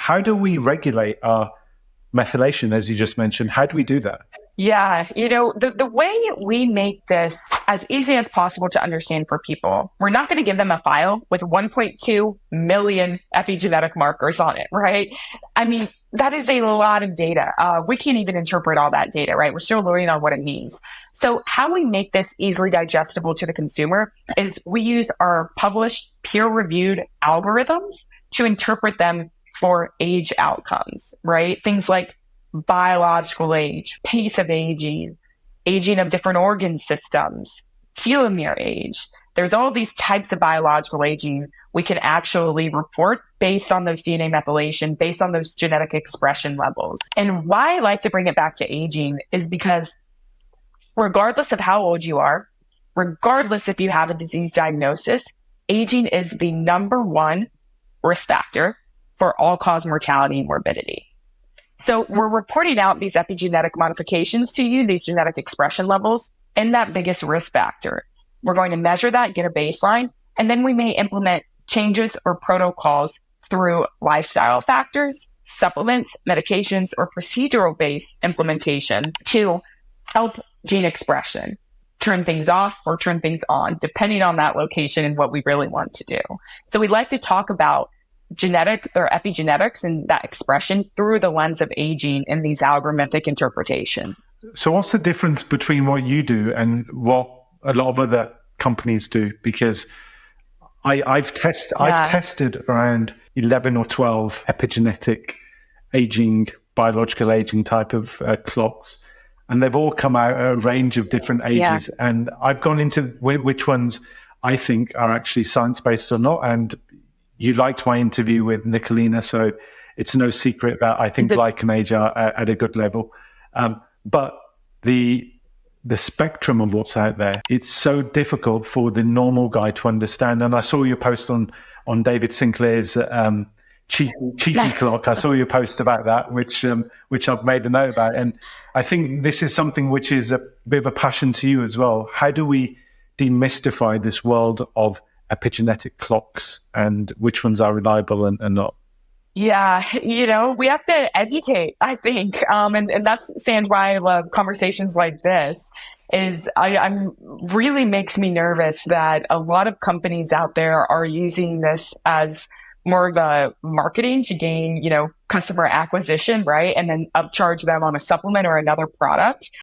how do we regulate our methylation, as you just mentioned? How do we do that? Yeah, the way we make this as easy as possible to understand for people, we're not going to give them a file with 1.2 million epigenetic markers on it, right? I mean, that is a lot of data. We can't even interpret all that data, right? We're still learning on what it means. So how we make this easily digestible to the consumer is we use our published peer-reviewed algorithms to interpret them for age outcomes, right? Things like biological age, pace of aging, aging of different organ systems, telomere age. There's all these types of biological aging we can actually report based on those DNA methylation, based on those genetic expression levels. And why I like to bring it back to aging is because regardless of how old you are, regardless if you have a disease diagnosis, aging is the number one risk factor for all-cause mortality and morbidity. So we're reporting out these epigenetic modifications to you, these genetic expression levels, and that biggest risk factor. We're going to measure that, get a baseline, and then we may implement changes or protocols through lifestyle factors, supplements, medications, or procedural-based implementation to help gene expression, turn things off or turn things on, depending on that location and what we really want to do. So we'd like to talk about genetic or epigenetics and that expression through the lens of aging in these algorithmic interpretations. So what's the difference between what you do and what a lot of other companies do? Because I've tested around 11 or 12 epigenetic aging, biological aging type of clocks, and they've all come out at a range of different ages. Yeah. And I've gone into which ones I think are actually science-based or not. And you liked my interview with Nicolina, so it's no secret that I think like and age are at a good level. But the spectrum of what's out there, it's so difficult for the normal guy to understand. And I saw your post on David Sinclair's cheeky clock. I saw your post about that, which I've made a note about. And I think this is something which is a bit of a passion to you as well. How do we demystify this world of epigenetic clocks and which ones are reliable and not? Yeah, we have to educate, I think. And that's, Sanj, why I love conversations like this is I'm really makes me nervous that a lot of companies out there are using this as more of a marketing to gain, customer acquisition, right? And then upcharge them on a supplement or another product.